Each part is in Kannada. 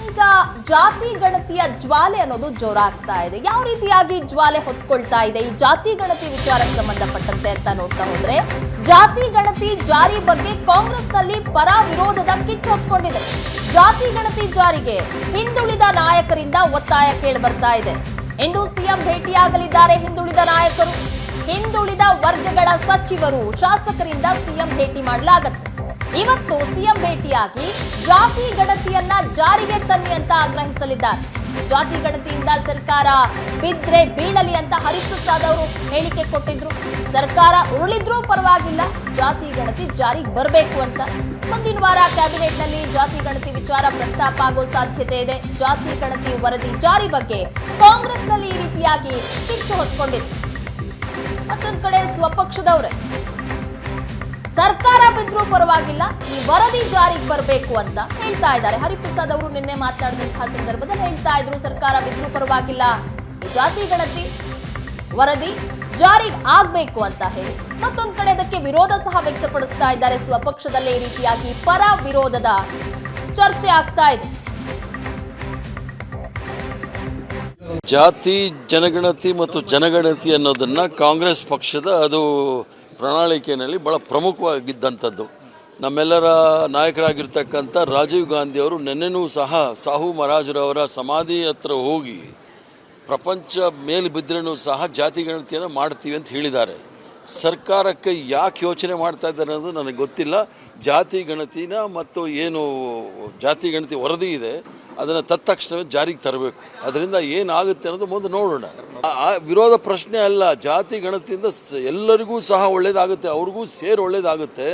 ಈಗ ಜಾತಿ ಗಣತಿಯ ಜ್ವಾಲೆ ಅನ್ನೋದು ಜೋರಾಗ್ತಾ ಇದೆ. ಯಾವ ರೀತಿಯಾಗಿ ಜ್ವಾಲೆ ಹೊತ್ಕೊಳ್ತಾ ಇದೆ ಈ ಜಾತಿ ಗಣತಿ ವಿಚಾರಕ್ಕೆ ಸಂಬಂಧಪಟ್ಟಂತೆ ಅಂತ ನೋಡ್ತಾ ಹೋದ್ರೆ, ಜಾತಿ ಗಣತಿ ಜಾರಿ ಬಗ್ಗೆ ಕಾಂಗ್ರೆಸ್ನಲ್ಲಿ ಪರ ವಿರೋಧದ ಕಿಚ್ಚು ಹೊತ್ಕೊಂಡಿದೆ. ಜಾತಿ ಗಣತಿ ಜಾರಿಗೆ ಹಿಂದುಳಿದ ನಾಯಕರಿಂದ ಒತ್ತಾಯ ಕೇಳಿ ಬರ್ತಾ ಇದೆ. ಇಂದು ಸಿಎಂ ಭೇಟಿಯಾಗಲಿದ್ದಾರೆ ಹಿಂದುಳಿದ ನಾಯಕರು. ಹಿಂದುಳಿದ ವರ್ಗಗಳ ಸಚಿವರು, ಶಾಸಕರಿಂದ ಸಿಎಂ ಭೇಟಿ ಮಾಡಲಾಗುತ್ತೆ. ಇವತ್ತು ಸಿಎಂ ಭೇಟಿಯಾಗಿ ಜಾತಿ ಗಣತಿಯನ್ನ ಜಾರಿಗೆ ತನ್ನಿ ಅಂತ ಆಗ್ರಹಿಸಲಿದ್ದಾರೆ. ಜಾತಿ ಗಣತಿಯಿಂದ ಸರ್ಕಾರ ಬಿದ್ರೆ ಬೀಳಲಿ ಅಂತ ಹರಿಪ್ರಸಾದ್ ಅವರು ಹೇಳಿಕೆ ಕೊಟ್ಟಿದ್ರು. ಸರ್ಕಾರ ಉರುಳಿದ್ರೂ ಪರವಾಗಿಲ್ಲ, ಜಾತಿ ಗಣತಿ ಜಾರಿಗೆ ಬರಬೇಕು ಅಂತ. ಮುಂದಿನ ವಾರ ಕ್ಯಾಬಿನೆಟ್ ನಲ್ಲಿ ಜಾತಿ ಗಣತಿ ವಿಚಾರ ಪ್ರಸ್ತಾಪ ಆಗೋ ಸಾಧ್ಯತೆ ಇದೆ. ಜಾತಿ ಗಣತಿ ವರದಿ ಜಾರಿ ಬಗ್ಗೆ ಕಾಂಗ್ರೆಸ್ನಲ್ಲಿ ಈ ರೀತಿಯಾಗಿ ಕಿಚ್ಚು ಹೊತ್ಕೊಂಡಿದೆ. ಮತ್ತೊಂದ್ ಕಡೆ ಸ್ವಪಕ್ಷದವರೇ ಸರ್ಕಾರ ಬಿದ್ರೂ ಪರವಾಗಿಲ್ಲ, ಈ ವರದಿ ಜಾರಿಗೆ ಬರಬೇಕು ಅಂತ ಹೇಳ್ತಾ ಇದ್ದಾರೆ. ಹರಿಪ್ರಸಾದ್ ಅವರು ನಿನ್ನೆ ಮಾತನಾಡಿದಂತಹ ಸಂದರ್ಭದಲ್ಲಿ ಹೇಳ್ತಾ ಇದ್ರು, ಸರ್ಕಾರ ಬಿದ್ರೂ ಪರವಾಗಿಲ್ಲ, ಈ ಜಾತಿ ಗಣತಿ ವರದಿ ಜಾರಿಗೆ ಆಗ್ಬೇಕು ಅಂತ ಹೇಳಿ. ಮತ್ತೊಂದ್ ಕಡೆ ಅದಕ್ಕೆ ವಿರೋಧ ಸಹ ವ್ಯಕ್ತಪಡಿಸ್ತಾ ಇದ್ದಾರೆ. ಸ್ವಪಕ್ಷದಲ್ಲೇ ಈ ರೀತಿಯಾಗಿ ಪರ ವಿರೋಧದ ಚರ್ಚೆ ಆಗ್ತಾ ಇದೆ. ಜಾತಿ ಜನಗಣತಿ ಮತ್ತು ಜನಗಣತಿ ಅನ್ನೋದನ್ನ ಕಾಂಗ್ರೆಸ್ ಪಕ್ಷದ ಅದು ಪ್ರಣಾಳಿಕೆಯಲ್ಲಿ ಬಹಳ ಪ್ರಮುಖವಾಗಿದ್ದಂಥದ್ದು. ನಮ್ಮೆಲ್ಲರ ನಾಯಕರಾಗಿರ್ತಕ್ಕಂಥ ರಾಜೀವ್ ಗಾಂಧಿ ಅವರು ನಿನ್ನೆನೂ ಸಹ ಸಾಹು ಮಹಾರಾಜರವರ ಸಮಾಧಿ ಹತ್ರ ಹೋಗಿ ಪ್ರಪಂಚ ಮೇಲೆ ಬಿದ್ದರೂ ಸಹ ಜಾತಿ ಗಣತಿಯನ್ನು ಮಾಡ್ತೀವಿ ಅಂತ ಹೇಳಿದ್ದಾರೆ. ಸರ್ಕಾರಕ್ಕೆ ಯಾಕೆ ಯೋಚನೆ ಮಾಡ್ತಾ ಇದ್ದಾರೆ ಅನ್ನೋದು ನನಗೆ ಗೊತ್ತಿಲ್ಲ. ಜಾತಿ ಗಣತಿನ ಮತ್ತು ಏನು ಜಾತಿ ಗಣತಿ ವರದಿ ಇದೆ ಅದನ್ನು ತತ್ಕ್ಷಣವೇ ಜಾರಿಗೆ ತರಬೇಕು. ಅದರಿಂದ ಏನಾಗುತ್ತೆ ಅನ್ನೋದು ಮುಂದೆ ನೋಡೋಣ. ವಿರೋಧ ಪ್ರಶ್ನೆ ಅಲ್ಲ. ಜಾತಿ ಗಣತಿಯಿಂದ ಎಲ್ಲರಿಗೂ ಸಹ ಒಳ್ಳೇದಾಗುತ್ತೆ, ಅವ್ರಿಗೂ ಸೇರಿ ಒಳ್ಳೇದಾಗುತ್ತೆ.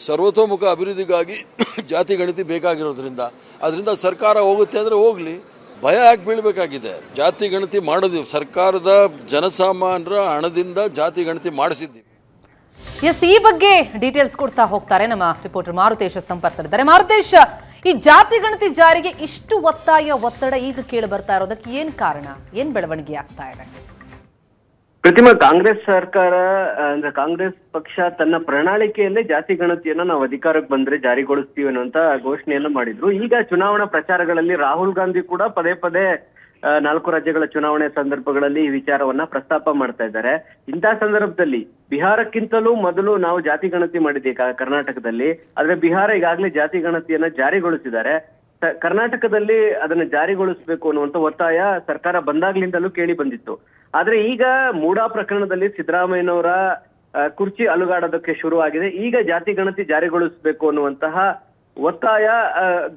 ಸರ್ವತೋಮುಖ ಅಭಿವೃದ್ಧಿಗಾಗಿ ಜಾತಿ ಗಣತಿ ಬೇಕಾಗಿರೋದ್ರಿಂದ ಅದರಿಂದ ಸರ್ಕಾರ ಹೋಗುತ್ತೆ ಅಂದರೆ ಹೋಗಲಿ, ಭಯ ಯಾಕೆ ಬೀಳಬೇಕಾಗಿದೆ? ಜಾತಿ ಗಣತಿ ಮಾಡೋದು ಸರ್ಕಾರದ ಜನಸಾಮಾನ್ಯರ ಹಣದಿಂದ ಜಾತಿ ಗಣತಿ ಮಾಡಿಸಿದ್ದೀವಿ. ಎಸ್, ಈ ಬಗ್ಗೆ ಡೀಟೇಲ್ಸ್ ಕೊಡ್ತಾ ಹೋಗ್ತಾರೆ ನಮ್ಮ ರಿಪೋರ್ಟರ್ ಮಾರುತೇಶ್ ಸಂಪರ್ಕದಲ್ಲಿದ್ದಾರೆ. ಮಾರುತೇಶ್, ಈ ಜಾತಿ ಗಣತಿ ಜಾರಿಗೆ ಇಷ್ಟು ಒತ್ತಡ ಈಗ ಕೇಳಿ ಬರ್ತಾ ಇರೋದಕ್ಕೆ ಏನ್ ಕಾರಣ? ಏನ್ ಬೆಳವಣಿಗೆ ಆಗ್ತಾ ಇದೆ? ಪ್ರತಿಮಾ, ಕಾಂಗ್ರೆಸ್ ಸರ್ಕಾರ ಅಂದ್ರೆ ಕಾಂಗ್ರೆಸ್ ಪಕ್ಷ ತನ್ನ ಪ್ರಣಾಳಿಕೆಯಲ್ಲೇ ಜಾತಿ ಗಣತಿಯನ್ನ ನಾವು ಅಧಿಕಾರಕ್ಕೆ ಬಂದ್ರೆ ಜಾರಿಗೊಳಿಸ್ತೀವಿ ಅನ್ನುವಂತ ಘೋಷಣೆಯನ್ನ ಮಾಡಿದ್ರು. ಈಗ ಚುನಾವಣಾ ಪ್ರಚಾರಗಳಲ್ಲಿ ರಾಹುಲ್ ಗಾಂಧಿ ಕೂಡ ಪದೇ ಪದೇ 4 ರಾಜ್ಯಗಳ ಚುನಾವಣೆ ಸಂದರ್ಭಗಳಲ್ಲಿ ಈ ವಿಚಾರವನ್ನ ಪ್ರಸ್ತಾಪ ಮಾಡ್ತಾ ಇದ್ದಾರೆ. ಇಂತಹ ಸಂದರ್ಭದಲ್ಲಿ ಬಿಹಾರಕ್ಕಿಂತಲೂ ಮೊದಲು ನಾವು ಜಾತಿ ಗಣತಿ ಮಾಡಿದ್ದೀವಿ ಕರ್ನಾಟಕದಲ್ಲಿ. ಆದ್ರೆ ಬಿಹಾರ ಈಗಾಗಲೇ ಜಾತಿ ಗಣತಿಯನ್ನ ಜಾರಿಗೊಳಿಸಿದ್ದಾರೆ. ಕರ್ನಾಟಕದಲ್ಲಿ ಅದನ್ನ ಜಾರಿಗೊಳಿಸಬೇಕು ಅನ್ನುವಂತ ಒತ್ತಾಯ ಸರ್ಕಾರ ಬಂದಾಗ್ಲಿಂದಲೂ ಕೇಳಿ ಬಂದಿತ್ತು. ಆದ್ರೆ ಈಗ ಮೂಡಾ ಪ್ರಕರಣದಲ್ಲಿ ಸಿದ್ದರಾಮಯ್ಯನವರ ಕುರ್ಚಿ ಅಲುಗಾಡೋದಕ್ಕೆ ಶುರು ಆಗಿದೆ. ಈಗ ಜಾತಿ ಗಣತಿ ಜಾರಿಗೊಳಿಸಬೇಕು ಅನ್ನುವಂತಹ ಒತ್ತಾಯ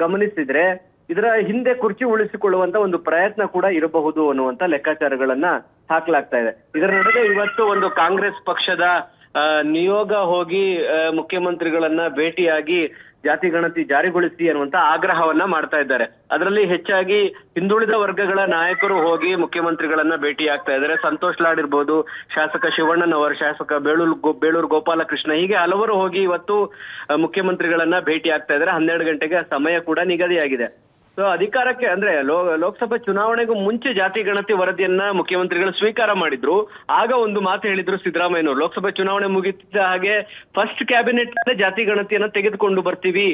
ಗಮನಿಸಿದ್ರೆ ಇದರ ಹಿಂದೆ ಕುರ್ಚಿ ಉಳಿಸಿಕೊಳ್ಳುವಂತ ಒಂದು ಪ್ರಯತ್ನ ಕೂಡ ಇರಬಹುದು ಅನ್ನುವಂತ ಲೆಕ್ಕಾಚಾರಗಳನ್ನ ಹಾಕ್ಲಾಗ್ತಾ ಇದೆ. ಇದರ ನಡುವೆ ಇವತ್ತು ಒಂದು ಕಾಂಗ್ರೆಸ್ ಪಕ್ಷದ ನಿಯೋಗ ಹೋಗಿ ಮುಖ್ಯಮಂತ್ರಿಗಳನ್ನ ಭೇಟಿಯಾಗಿ ಜಾತಿ ಗಣತಿ ಜಾರಿಗೊಳಿಸಿ ಅನ್ನುವಂತ ಆಗ್ರಹವನ್ನ ಮಾಡ್ತಾ ಇದ್ದಾರೆ. ಅದರಲ್ಲಿ ಹೆಚ್ಚಾಗಿ ಹಿಂದುಳಿದ ವರ್ಗಗಳ ನಾಯಕರು ಹೋಗಿ ಮುಖ್ಯಮಂತ್ರಿಗಳನ್ನ ಭೇಟಿ ಆಗ್ತಾ ಇದ್ದಾರೆ. ಸಂತೋಷ್ ಲಾಡ್ ಇರ್ಬೋದು, ಶಾಸಕ ಶಿವಣ್ಣನವರ್, ಶಾಸಕ ಬೇಳೂರು ಗೋಪಾಲಕೃಷ್ಣ, ಹೀಗೆ ಹಲವರು ಹೋಗಿ ಇವತ್ತು ಮುಖ್ಯಮಂತ್ರಿಗಳನ್ನ ಭೇಟಿ ಆಗ್ತಾ ಇದ್ದಾರೆ. 12 ಗಂಟೆಗೆ ಸಮಯ ಕೂಡ ನಿಗದಿಯಾಗಿದೆ. ಸೊ ಅಧಿಕಾರಕ್ಕೆ ಅಂದ್ರೆ ಲೋಕಸಭಾ ಚುನಾವಣೆಗೂ ಮುಂಚೆ ಜಾತಿ ಗಣತಿ ವರದಿಯನ್ನ ಮುಖ್ಯಮಂತ್ರಿಗಳು ಸ್ವೀಕಾರ ಮಾಡಿದ್ರು. ಆಗ ಒಂದು ಮಾತು ಹೇಳಿದ್ರು ಸಿದ್ದರಾಮಯ್ಯನವರು, ಲೋಕಸಭಾ ಚುನಾವಣೆ ಮುಗಿದ ಹಾಗೆ ಫಸ್ಟ್ ಕ್ಯಾಬಿನೆಟ್ ಜಾತಿ ಗಣತಿಯನ್ನ ತೆಗೆದುಕೊಂಡು ಬರ್ತೀವಿ,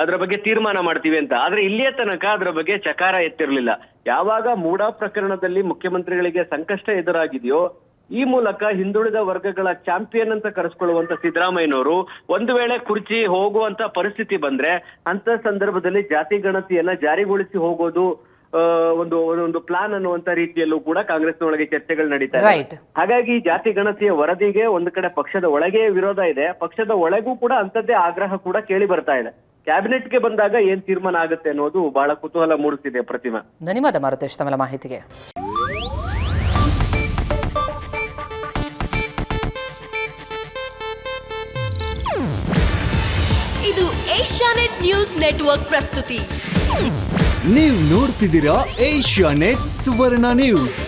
ಅದರ ಬಗ್ಗೆ ತೀರ್ಮಾನ ಮಾಡ್ತೀವಿ ಅಂತ. ಆದ್ರೆ ಇಲ್ಲಿಯ ತನಕ ಅದರ ಬಗ್ಗೆ ಚಕಾರ ಎತ್ತಿರ್ಲಿಲ್ಲ. ಯಾವಾಗ ಮೂಡಾ ಪ್ರಕರಣದಲ್ಲಿ ಮುಖ್ಯಮಂತ್ರಿಗಳಿಗೆ ಸಂಕಷ್ಟ ಎದುರಾಗಿದೆಯೋ ಈ ಮೂಲಕ ಹಿಂದುಳಿದ ವರ್ಗಗಳ ಚಾಂಪಿಯನ್ ಅಂತ ಕರೆಸ್ಕೊಳ್ಳುವಂತ ಸಿದ್ದರಾಮಯ್ಯನವರು ಒಂದು ವೇಳೆ ಕುರ್ಚಿ ಹೋಗುವಂತ ಪರಿಸ್ಥಿತಿ ಬಂದ್ರೆ ಅಂತ ಸಂದರ್ಭದಲ್ಲಿ ಜಾತಿ ಗಣತಿಯನ್ನ ಜಾರಿಗೊಳಿಸಿ ಹೋಗೋದು ಒಂದು ಪ್ಲಾನ್ ಅನ್ನುವಂತ ರೀತಿಯಲ್ಲೂ ಕೂಡ ಕಾಂಗ್ರೆಸ್ನೊಳಗೆ ಚರ್ಚೆಗಳು ನಡೀತಾ ಇದೆ. ಹಾಗಾಗಿ ಜಾತಿ ಗಣತಿಯ ವರದಿಗೆ ಒಂದು ಕಡೆ ಪಕ್ಷದ ಒಳಗೆ ವಿರೋಧ ಇದೆ, ಪಕ್ಷದ ಒಳಗೂ ಕೂಡ ಅಂತದ್ದೇ ಆಗ್ರಹ ಕೂಡ ಕೇಳಿ ಬರ್ತಾ ಇದೆ. ಕ್ಯಾಬಿನೆಟ್ಗೆ ಬಂದಾಗ ಏನ್ ತೀರ್ಮಾನ ಆಗುತ್ತೆ ಅನ್ನೋದು ಬಹಳ ಕುತೂಹಲ ಮೂಡಿಸಿದೆ. ಪ್ರತಿಮಾ, ಧನ್ಯವಾದ ಮಾರುತೇಶ್ ತಮ್ಮ ಮಾಹಿತಿಗೆ. ಇದು ಏಷ್ಯಾನೆಟ್ ನ್ಯೂಸ್ ನೆಟ್ವರ್ಕ್ ಪ್ರಸ್ತುತಿ. ನೀವು ನೋಡ್ತಿದ್ದೀರಾ ಏಷ್ಯಾನೆಟ್ ಸುವರ್ಣ ನ್ಯೂಸ್.